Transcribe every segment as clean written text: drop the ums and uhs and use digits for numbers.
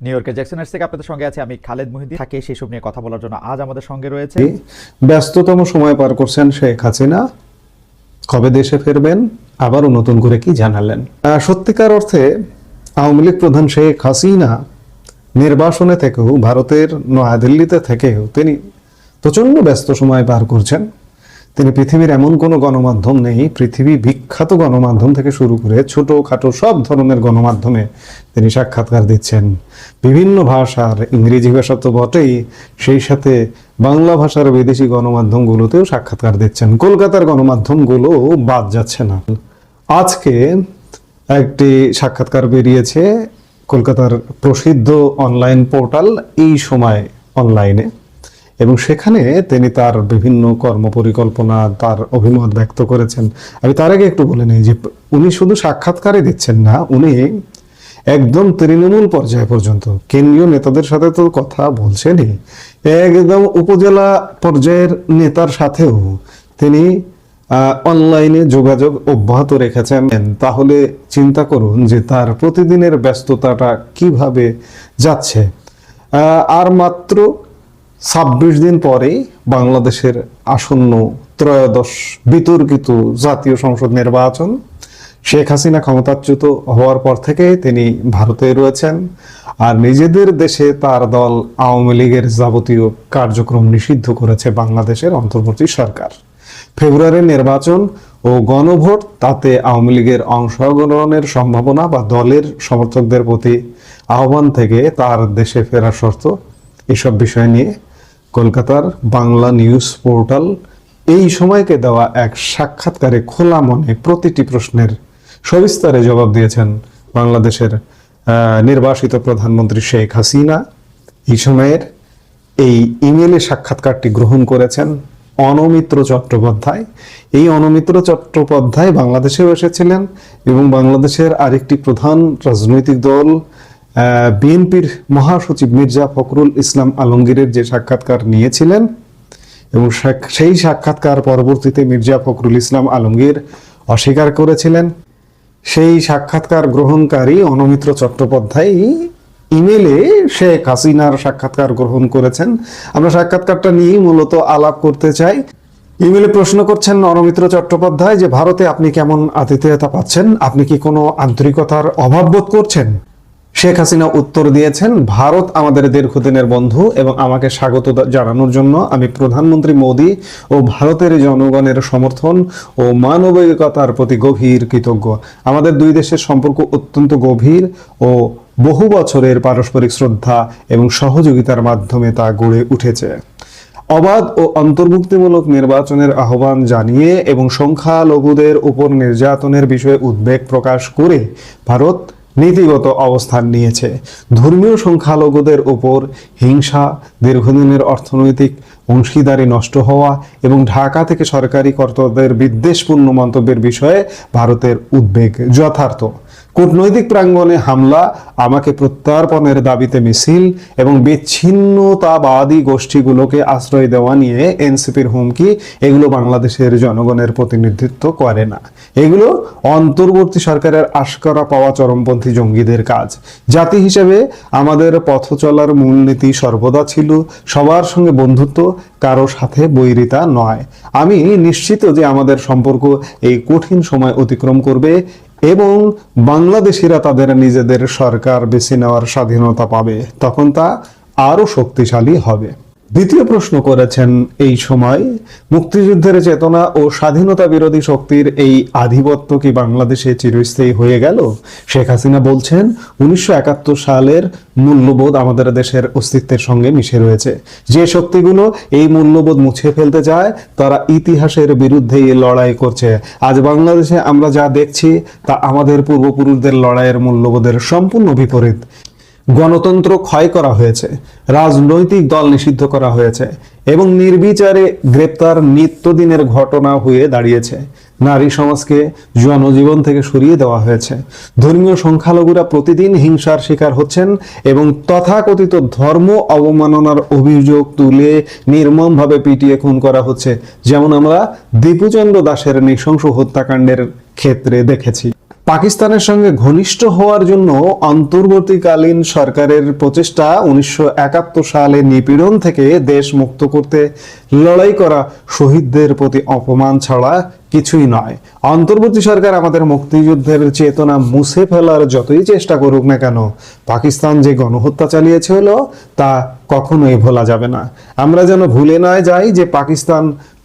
New ইয়র্কের জ্যাকসনের থেকে আপনাদের সঙ্গে আছে আমি খালেদ মুহিদ্দিন। থাকে সেসব নিয়ে কথা বলার জন্য আজ আমাদের সঙ্গে রয়েছে ব্যস্ততম সময় পার করছেন শেখ হাসিনা। কবে দেশে ফিরবেন আবারও নতুন করে কি জানালেন? সত্যিকার অর্থে আওয়ামী লীগ প্রধান শেখ হাসিনা নির্বাসনে থেকেও, ভারতের নয়াদিল্লিতে থেকেও তিনি প্রচন্ড ব্যস্ত সময় পার করছেন। তিনি পৃথিবীর এমন কোনো গণমাধ্যম নেই, পৃথিবী বিখ্যাত গণমাধ্যম থেকে শুরু করে ছোটখাটো সব ধরনের গণমাধ্যমে তিনি সাক্ষাৎকার দিচ্ছেন। বিভিন্ন ভাষার, ইংরেজি ভাষা তো বটেই, সেই সাথে বাংলা ভাষার বিদেশি গণমাধ্যমগুলোতেও সাক্ষাৎকার দিচ্ছেন। কলকাতার গণমাধ্যমগুলো বাদ যাচ্ছে না। আজকে একটি সাক্ষাৎকার বেরিয়েছে কলকাতার প্রসিদ্ধ অনলাইন পোর্টাল এই সময় অনলাইনে, এবং সেখানে তিনি তার বিভিন্ন কর্মপরিকল্পনা, তার অভিমত ব্যক্ত করেছেন। আমি তার আগে একটু বলে নিই যে উনি শুধু সাক্ষাৎকারই দিচ্ছেন না, উনি একদম তৃণমূল পর্যায় পর্যন্ত কেন্দ্রীয় নেতাদের সাথে তো কথা বলছেনই, একদম উপজেলা পর্যায়ের নেতার সাথেও তিনি অনলাইনে যোগাযোগ অব্যাহত রেখেছেন। তাহলে চিন্তা করুন যে তার প্রতিদিনের ব্যস্ততাটা কিভাবে যাচ্ছে। আর মাত্র 26 দিন পরেই বাংলাদেশের আসন্ন ত্রয়োদশ বিতর্কিত জাতীয় সংসদ নির্বাচন। শেখ হাসিনা ক্ষমতাচ্যুত হওয়ার পর থেকে তিনি ভারতে রয়েছেন, আর নিজেদের দেশে তার দল আওয়ামী লীগের যাবতীয় কার্যক্রম নিষিদ্ধ করেছে বাংলাদেশের অন্তর্বর্তী সরকার। ফেব্রুয়ারির নির্বাচন ও গণভোট, তাতে আওয়ামী লীগের অংশগ্রহণের সম্ভাবনা বা দলের সমর্থকদের প্রতি আহ্বান থেকে তার দেশে ফেরার শর্ত, এসব বিষয় নিয়ে কলকাতার বাংলা নিউজ পোর্টাল এই সময়কে দেওয়া এক সাক্ষাৎকারে খোলা মনে প্রতিটি প্রশ্নের সবিস্তারে জবাব দিয়েছেন বাংলাদেশের নির্বাসিত প্রধানমন্ত্রী শেখ হাসিনা। এই সময়ের এই ইমেলে সাক্ষাৎকারটি গ্রহণ করেছেন অনমিত্র চট্টোপাধ্যায়। এই অনমিত্র চট্টোপাধ্যায় বাংলাদেশেও এসেছিলেন এবং বাংলাদেশের আরেকটি প্রধান রাজনৈতিক দল বিএনপির মহাসচিব মির্জা ফখরুল ইসলাম আলমগীরের যে সাক্ষাৎকার নিয়েছিলেন, এবং সেই সাক্ষাৎকার পরবর্তীতে মির্জা ফখরুল ইসলাম আলমগীর অস্বীকার করেছিলেন। সেই সাক্ষাৎকার গ্রহণকারী অনমিত্র চট্টোপাধ্যায় ইমেলে শেখ হাসিনার সাক্ষাৎকার গ্রহণ করেছেন। আমরা সাক্ষাৎকারটা নিয়েই মূলত আলাপ করতে চাই। ইমেলে প্রশ্ন করছেন অনমিত্র চট্টোপাধ্যায় যে ভারতে আপনি কেমন আতিথেয়তা পাচ্ছেন, আপনি কি কোনো আন্তরিকতার অভাব বোধ করছেন? শেখ হাসিনা উত্তর দিয়েছেন, ভারত আমাদের দীর্ঘদিনের বন্ধু এবং আমাকে স্বাগত জানানোর জন্য আমি প্রধানমন্ত্রী মোদী ও ভারতের জনগণের সমর্থন ও মানবিকতার প্রতি গভীর কৃতজ্ঞ। আমাদের দুই দেশের সম্পর্ক অত্যন্ত গভীর ও বহু বছরের পারস্পরিক শ্রদ্ধা এবং সহযোগিতার মাধ্যমে তা গড়ে উঠেছে। অবাধ ও অন্তর্ভুক্তিমূলক নির্বাচনের আহ্বান জানিয়ে এবং সংখ্যালঘুদের উপর নির্যাতনের বিষয়ে উদ্বেগ প্রকাশ করে ভারত নীতিগত অবস্থান নিয়েছে। ধর্মীয় সংখ্যালঘুদের উপর হিংসা, দীর্ঘদিনের অর্থনৈতিক অংশীদারি নষ্ট হওয়া এবং ঢাকা থেকে সরকারি কর্তাদের বিদ্বেষপূর্ণ মন্তব্যের বিষয়ে ভারতের উদ্বেগ যথার্থ। কূটনৈতিক প্রাঙ্গণে হামলা, আমাকে প্রত্যার্পণের দাবিতে মিছিল এবং বিচ্ছিন্নতাবাদী গোষ্ঠীগুলোকে আশ্রয় দেওয়া নিয়ে এনসিপির হুমকি, এগুলো বাংলাদেশের জনগণের প্রতিনিধিত্ব করে না। এগুলো অন্তর্বর্তী সরকারের আশকারা পাওয়া চরমপন্থী জঙ্গিদের কাজ। জাতি হিসেবে আমাদের পথ চলার মূলনীতি সর্বদা ছিল সবার সঙ্গে বন্ধুত্ব, কারো সাথে বৈরিতা নয়। আমি নিশ্চিত যে আমাদের সম্পর্ক এই কঠিন সময় অতিক্রম করবে এবং বাংলাদেশিরা তাদের নিজেদের সরকার বেছে নেওয়ার স্বাধীনতা পাবে, তখন তা আরো শক্তিশালী হবে। দ্বিতীয় প্রশ্ন করেছেন, এই সময় মুক্তিযুদ্ধের চেতনা ও স্বাধীনতা বিরোধী শক্তির এই আধিপত্য কি বাংলাদেশে চিরস্থায়ী হয়ে গেল? শেখ হাসিনা বলছেন, 1971 সালের মূল্যবোধ আমাদের দেশের অস্তিত্বের সঙ্গে মিশে রয়েছে। যে শক্তিগুলো এই মূল্যবোধ মুছে ফেলতে চায় তারা ইতিহাসের বিরুদ্ধে লড়াই করছে। আজ বাংলাদেশে আমরা যা দেখছি তা আমাদের পূর্বপুরুষদের লড়াইয়ের মূল্যবোধের সম্পূর্ণ বিপরীত। গণতন্ত্র ক্ষয় করা হয়েছে, রাজনৈতিক দল নিষিদ্ধ করা হয়েছে এবং নির্বিচারে গ্রেপ্তার নিত্যদিনের ঘটনা হয়ে দাঁড়িয়েছে। নারী সমাজকে জনজীবন থেকে সরিয়ে দেওয়া হয়েছে। ধর্মীয় সংখ্যালঘুরা প্রতিদিন হিংসার শিকার হচ্ছেন এবং তথাকথিত ধর্ম অবমাননার অভিযোগ তুলে নির্মমভাবে পিটিয়ে খুন করা হচ্ছে, যেমন আমরা দীপুচন্দ্র দাসের নৃশংস হত্যাকাণ্ডের ক্ষেত্রে দেখেছি। পাকিস্তানের সঙ্গে ঘনিষ্ঠ হওয়ার জন্য অন্তর্বর্তীকালীন সরকারের প্রচেষ্টা 1971 সালে নিপীড়ন থেকে দেশ মুক্ত করতে লড়াই করা শহীদদের প্রতি অপমান ছাড়া কিছুই নয়। অন্তর্বর্তী সরকার আমাদের মুক্তিযুদ্ধের চেতনা মুছে ফেলার যতই চেষ্টা করুক না কেন, পাকিস্তান যে গণহত্যা চালিয়েছিল তা কখনোই ভোলা যাবে না। আমরা যেন ভুলে না যাই যে পাকিস্তান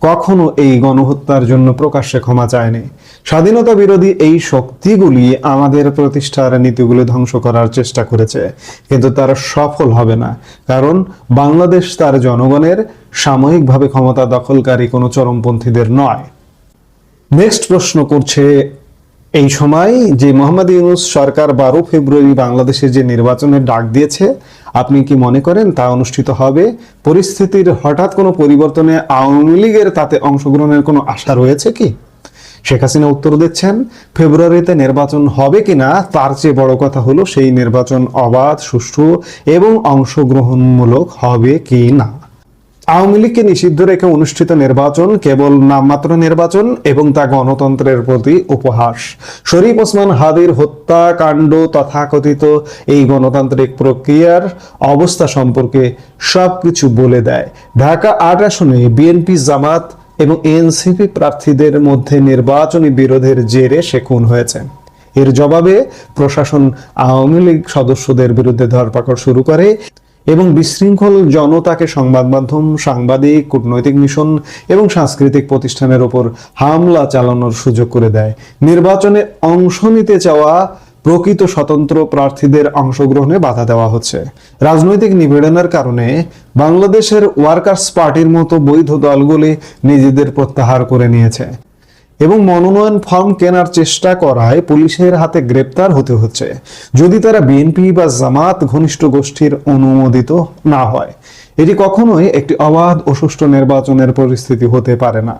কখনো এই গণহত্যার জন্য প্রকাশ্যে ক্ষমা চায়নি। স্বাধীনতা বিরোধী এই শক্তিগুলি আমাদের প্রতিষ্ঠার নীতিগুলো ধ্বংস করার চেষ্টা করেছে, কিন্তু তারা সফল হবে না, কারণ বাংলাদেশ তার জনগণের, সাময়িকভাবে ক্ষমতা দখলকারী কোনো চরমপন্থীদের নয়। নেক্সট প্রশ্ন করছে, এই সময় যে মোহাম্মদ ইউনূস সরকার 12 ফেব্রুয়ারি বাংলাদেশে যে নির্বাচনের ডাক দিয়েছে, আপনি কি মনে করেন তা অনুষ্ঠিত হবে? পরিস্থিতির হঠাৎ কোনো পরিবর্তনে আওয়ামী লীগের তাতে অংশগ্রহণের কোনো আশা রয়েছে কি? শেখ হাসিনা উত্তর দিচ্ছেন, ফেব্রুয়ারিতে নির্বাচন হবে কিনা তার চেয়ে বড় কথা হলো সেই নির্বাচন অবাধ, সুষ্ঠু এবং অংশগ্রহণমূলক হবে কি না। আওয়ামী লীগকে নিষিদ্ধ রেখে অনুষ্ঠিত নির্বাচন কেবল নামমাত্র নির্বাচন এবং তা গণতন্ত্রের প্রতি উপহাস। শরীফ ওসমান হাদির হত্যাকাণ্ড তথাকথিত এই গণতান্ত্রিক প্রক্রিয়ার অবস্থা সম্পর্কে সবকিছু বলে দেয়। ঢাকা 8 আসনে বিএনপি, জামাত এবং এনসিপি প্রার্থীদের মধ্যে নির্বাচনী বিরোধের জেরে সে খুন হয়েছে। এর জবাবে প্রশাসন আওয়ামী লীগ সদস্যদের বিরুদ্ধে ধরপাকড় শুরু করে এবং বিশৃঙ্খল জনতাকে সংবাদ মাধ্যম, সাংবাদিক, কূটনৈতিক মিশন এবং সাংস্কৃতিক প্রতিষ্ঠানের উপর হামলা চালানোর সুযোগ করে দেয়। নির্বাচনে অংশ নিতে চাওয়া প্রকৃত স্বতন্ত্র প্রার্থীদের অংশগ্রহণে বাধা দেওয়া হচ্ছে। রাজনৈতিক নিপীড়নের কারণে বাংলাদেশের ওয়ার্কার্স পার্টির মতো বৈধ দলগুলি নিজেদের প্রত্যাহার করে নিয়েছে এবং মনোনয়ন ফর্ম কেনার চেষ্টা করায় পুলিশের হাতে গ্রেপ্তার হতে হচ্ছে যদি তারা বিএনপি বা জামাত ঘনিষ্ঠ গোষ্ঠীর অনুমোদিত না হয়। এটি কখনোই একটি অবাধ ও সুষ্ঠু নির্বাচনের পরিস্থিতি হতে পারে না।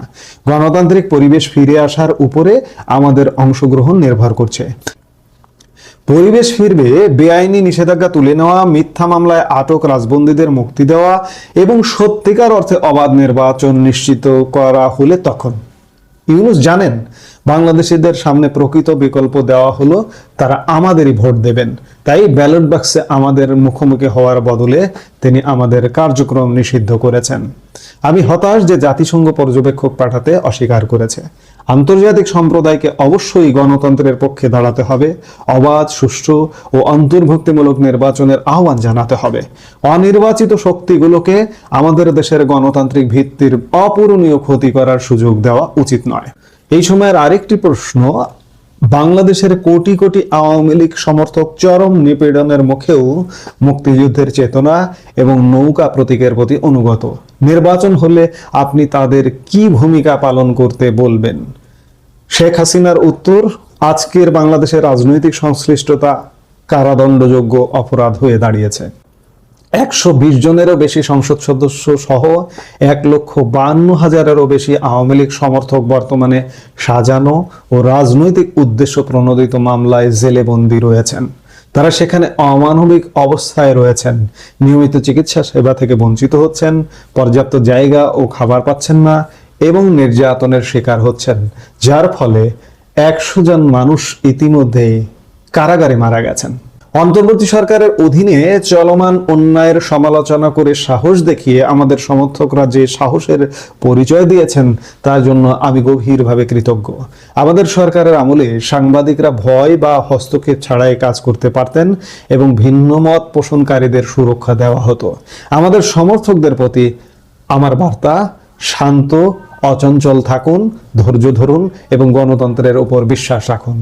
গণতান্ত্রিক পরিবেশ ফিরে আসার উপরে আমাদের অংশগ্রহণ নির্ভর করছে। পরিবেশ ফিরবে বেআইনি নিষেধাজ্ঞা তুলে নেওয়া, মিথ্যা মামলায় আটক রাজবন্দীদের মুক্তি দেওয়া এবং সত্যিকার অর্থে অবাধ নির্বাচন নিশ্চিত করা হলে তখন। ইউনূস জানেন বাংলাদেশিদের সামনে প্রকৃত বিকল্প দেওয়া হলো তারা আমাদেরই ভোট দেবেন, তাই ব্যালট বাক্সে আমাদের মুখোমুখি হওয়ার বদলে তিনি আমাদের কার্যক্রম নিষিদ্ধ করেছেন। আমি হতাশ যে জাতিসংঘ পর্যবেক্ষক পাঠাতে অস্বীকার করেছে। আন্তর্জাতিক সম্প্রদায়কে অবশ্যই গণতন্ত্রের পক্ষে দাঁড়াতে হবে, অবাধ, সুষ্ঠু ও অন্তর্ভুক্তিমূলক নির্বাচনের আহ্বান জানাতে হবে। অনির্বাচিত শক্তিগুলোকে আমাদের দেশের গণতান্ত্রিক ভিত্তির অপূরণীয় ক্ষতি করার সুযোগ দেওয়া উচিত নয়। এই সময়ের আরেকটি প্রশ্ন, বাংলাদেশের কোটি কোটি আওয়ামী লীগ সমর্থক চরম নিপীড়নের মুখেও মুক্তিযুদ্ধের চেতনা এবং নৌকা প্রতীকের প্রতি অনুগত। নির্বাচন হলে আপনি তাদের কি ভূমিকা পালন করতে বলবেন? শেখ হাসিনার উত্তর, আজকের বাংলাদেশের রাজনৈতিক সংশ্লিষ্টতা কারাদণ্ডযোগ্য অপরাধ হয়ে দাঁড়িয়েছে। 120 জনেরও বেশি সংসদ সদস্য সহ 1,52,000-এরও বেশি আওয়ামী লীগ সমর্থক বর্তমানে সাজানো ও রাজনৈতিক উদ্দেশ্য প্রণোদিত মামলায় জেলে বন্দী রয়েছেন। তারা সেখানে অমানবিক অবস্থায় রয়েছেন, নিয়মিত চিকিৎসা সেবা থেকে বঞ্চিত হচ্ছেন, পর্যাপ্ত জায়গা ও খাবার পাচ্ছেন না এবং নির্যাতনের শিকার হচ্ছেন, যার ফলে 100 জন মানুষ ইতিমধ্যেই কারাগারে মারা গেছেন। অন্তর্বর্তী সরকারের অধীনে চলমান অন্যায়ের সমালোচনা করে সাহস দেখিয়ে আমাদের সমর্থকরা যে সাহসের পরিচয় দিয়েছেন তার জন্য আমি গভীরভাবে কৃতজ্ঞ। আমাদের সরকারের আমলে সাংবাদিকরা ভয় বা হস্তক্ষেপ ছাড়াই কাজ করতে পারতেন এবং ভিন্ন মত পোষণকারীদের সুরক্ষা দেওয়া হতো। আমাদের সমর্থকদের প্রতি আমার বার্তা, শান্ত, অচঞ্চল থাকুন, ধৈর্য ধরুন এবং গণতন্ত্রের উপর বিশ্বাস রাখুন।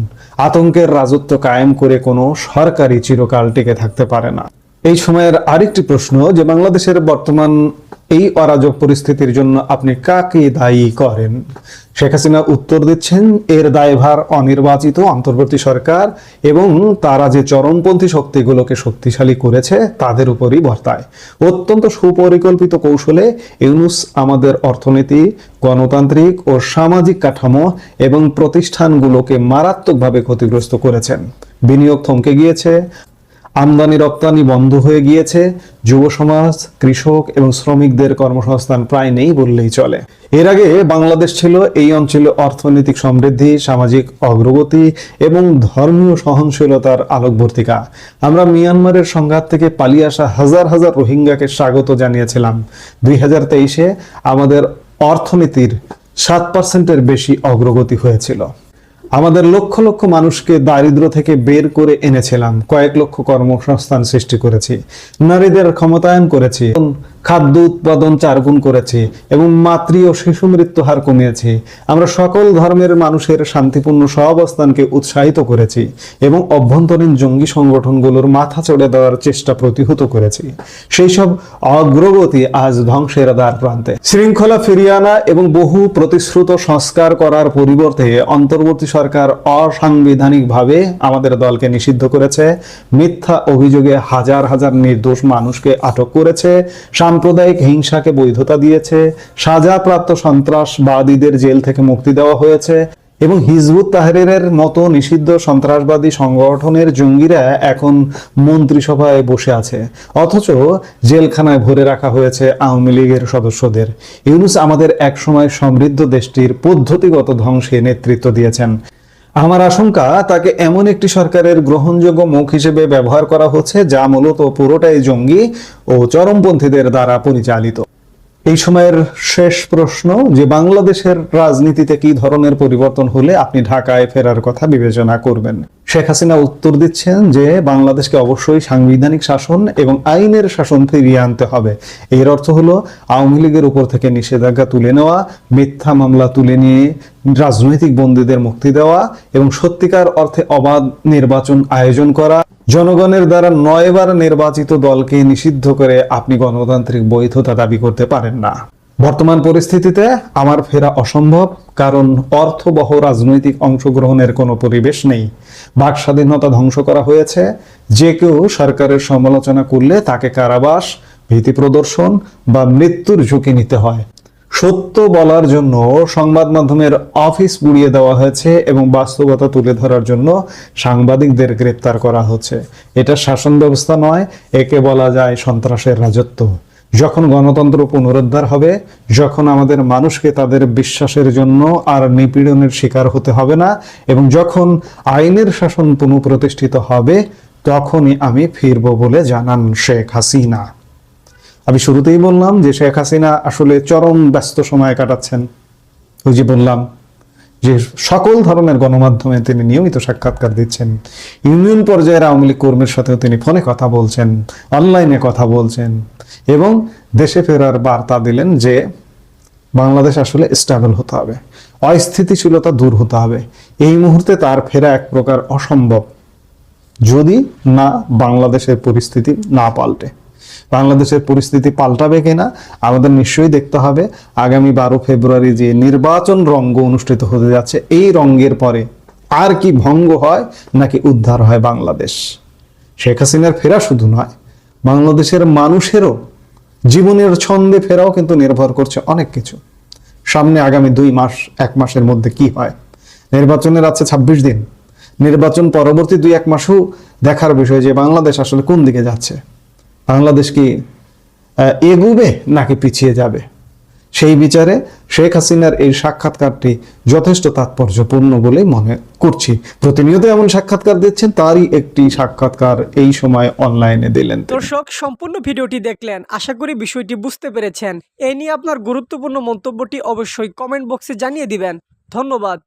আতঙ্কের রাজত্ব কায়েম করে কোনো সরকারই চিরকাল টিকে থাকতে পারে না। এই সময়ের আরেকটি প্রশ্ন, যে বাংলাদেশের বর্তমান এই অরাজক পরিস্থিতির জন্য আপনি কাকে দায়ী করেন? শেখ হাসিনা উত্তর দিচ্ছেন, এর দায়ভার অনির্বাচিত অন্তর্বর্তী সরকার এবং তারা যে চরমপন্থী শক্তিগুলোকে শক্তিশালী করেছে তাদের উপরই বর্তায়। অত্যন্ত সুপরিকল্পিত কৌশলে ইউনূস আমাদের অর্থনীতি, গণতান্ত্রিক ও সামাজিক কাঠামো এবং প্রতিষ্ঠানগুলোকে মারাত্মকভাবে ক্ষতিগ্রস্ত করেছেন। বিনিয়োগ থমকে গিয়েছে, আমদানি রপ্তানি বন্ধ হয়ে গিয়েছে, যুব সমাজ, কৃষক এবং শ্রমিকদের কর্মসংস্থান প্রায় নেই বললেই চলে। এর আগে বাংলাদেশ ছিল এই অঞ্চলে অর্থনৈতিক সমৃদ্ধি, সামাজিক অগ্রগতি এবং ধর্মীয় সহনশীলতার আলোকবর্তিকা। আমরা মিয়ানমারের সংঘাত থেকে পালিয়ে আসা হাজার হাজার রোহিঙ্গাকে স্বাগত জানিয়েছিলাম। 2023-এ আমাদের অর্থনীতির 7%-এর বেশি অগ্রগতি হয়েছিল। আমাদের লক্ষ লক্ষ মানুষকে দারিদ্র্য থেকে বের করে এনেছিলাম, কয়েক লক্ষ কর্মসংস্থান সৃষ্টি করেছি, নারীদের ক্ষমতায়ন করেছি, খাদ্য উৎপাদন 4 গুণ করেছি এবং মাতৃ ও শিশু মৃত্যু হার কমিয়েছি। আমরা সকল ধর্মের মানুষের শান্তিপূর্ণ সহাবস্থানকে উৎসাহিত করেছি এবং অভ্যন্তরীণ জঙ্গি সংগঠনগুলোর মাথা চড়ে দেওয়ার চেষ্টা প্রতিহত করেছি। সেই সব অগ্রগতি আজ ধ্বংসের দ্বার প্রান্তে। শৃঙ্খলা ফিরিয়ে আনা এবং বহু প্রতিশ্রুত সংস্কার করার পরিবর্তে অন্তর্বর্তী সরকার অসাংবিধানিকভাবে আমাদের দলকে নিষিদ্ধ করেছে, মিথ্যা অভিযোগে হাজার হাজার নির্দোষ মানুষকে আটক করেছে, সাম্প্রদায়িক হিংসাকে বৈধতা দিয়েছে, সাজাপ্রাপ্ত সন্ত্রাসবাদীদের জেল থেকে মুক্তি দেওয়া হয়েছে এবং হিজবুত তাহরিরের মতো নিষিদ্ধ সন্ত্রাসবাদী সংগঠনের জঙ্গিরা এখন মন্ত্রিসভায় বসে আছে, অথচ জেলখানায় ভরে রাখা হয়েছে আওয়ামী লীগের সদস্যদের। ইউনূস আমাদের একসময় সমৃদ্ধ দেশটির পদ্ধতিগত ধ্বংসে নেতৃত্ব দিয়েছেন। আমার আশঙ্কা তাকে এমন একটি সরকারের গ্রহণযোগ্য মুখ হিসেবে ব্যবহার করা হচ্ছে যা মূলত পুরোটাই জঙ্গি ও চরমপন্থীদের দ্বারা পরিচালিত। এই সময়ের শেষ প্রশ্ন যে বাংলাদেশের রাজনীতিতে কি ধরনের পরিবর্তন হলে আপনি ঢাকায় ফেরার কথা বিবেচনা করবেন? শেখ হাসিনা উত্তর দিচ্ছেন যে বাংলাদেশকে অবশ্যই সাংবিধানিক শাসন এবং আইনের শাসন ফিরিয়ে আনতে হবে। এর অর্থ হলো আওয়ামী লীগের উপর থেকে নিষেধাজ্ঞা তুলে নেওয়া, মিথ্যা মামলা তুলে নিয়ে রাজনৈতিক বন্দীদের মুক্তি দেওয়া এবং সত্যিকার অর্থে অবাধ নির্বাচন আয়োজন করা। জনগণের দ্বারা 9 বার নির্বাচিত দলকে নিষিদ্ধ করে আপনি গণতান্ত্রিক বৈধতা দাবি করতে পারেন না। বর্তমান পরিস্থিতিতে আমার ফেরা অসম্ভব, কারণ অর্থবহ রাজনৈতিক অংশগ্রহণের কোনো পরিবেশ নেই। বাক স্বাধীনতা ধ্বংস করা হয়েছে। যে কেউ সরকারের সমালোচনা করলে তাকে কারাবাস, ভীতি প্রদর্শন বা মৃত্যুর ঝুঁকি নিতে হয়। সত্য বলার জন্য সংবাদ মাধ্যমের অফিস পুড়িয়ে দেওয়া হয়েছে এবং বাস্তবতা তুলে ধরার জন্য সাংবাদিকদের গ্রেপ্তার করা হচ্ছে। এটা শাসন ব্যবস্থা নয়, একে বলা যায় সন্ত্রাসের রাজত্ব। যখন গণতন্ত্র পুনরুদ্ধার হবে, যখন আমাদের মানুষকে তাদের বিশ্বাসের জন্য আর নিপীড়নের শিকার হতে হবে না এবং যখন আইনের শাসন পুনঃপ্রতিষ্ঠিত হবে, তখনই আমি ফিরব বলে জানান শেখ হাসিনা। আমি শুরুতেই বললাম যে শেখ হাসিনা আসলে চরম ব্যস্ত সময় কাটাচ্ছেন। ওই যে বললাম যে সকল ধরনের গণমাধ্যমে তিনি নিয়মিত সাক্ষাৎকার দিচ্ছেন, ইউনিয়ন পর্যায়ের আওয়ামী লীগ কর্মীর সাথেও তিনি ফোনে কথা বলছেন, অনলাইনে কথা বলছেন এবং দেশে ফেরার বার্তা দিলেন যে বাংলাদেশ আসলে স্টেবল হতে হবে, অস্থিতিশীলতা দূর হতে হবে। এই মুহূর্তে তার ফেরা এক প্রকার অসম্ভব যদি না বাংলাদেশের পরিস্থিতি না পাল্টে। বাংলাদেশের পরিস্থিতি পাল্টাবে কিনা আমাদের নিশ্চয়ই দেখতে হবে। আগামী 12 ফেব্রুয়ারি যে নির্বাচন রঙ্গ অনুষ্ঠিত হতে যাচ্ছে, এই রঙ্গের পরে আর কি ভঙ্গ হয় নাকি উদ্ধার হয় বাংলাদেশ। শেখ হাসিনার ফেরা শুধু নয়, বাংলাদেশের মানুষেরও জীবনের ছন্দে ফেরাও কিন্তু নির্ভর করছে অনেক কিছু। সামনে আগামী 2 মাস, 1 মাসের মধ্যে কি হয়। নির্বাচনের আছে 26 দিন। নির্বাচন পরবর্তী 2-1 মাসও দেখার বিষয় যে বাংলাদেশ আসলে কোন দিকে যাচ্ছে। বাংলাদেশ কি এগোবে নাকি পিছিয়ে যাবে। সেই বিচারে শেখ হাসিনার এই সাক্ষাৎকারটি যথেষ্ট তাৎপর্যপূর্ণ বলেই মনে করছি। প্রতিনিয়ত এমন সাক্ষাৎকার দিচ্ছেন, তারই একটি সাক্ষাৎকার এই সময় অনলাইনে দিলেন। দর্শক, সম্পূর্ণ ভিডিওটি দেখলেন, আশা করি বিষয়টি বুঝতে পেরেছেন। এই নিয়ে আপনার গুরুত্বপূর্ণ মন্তব্যটি অবশ্যই কমেন্ট বক্সে জানিয়ে দিবেন। ধন্যবাদ।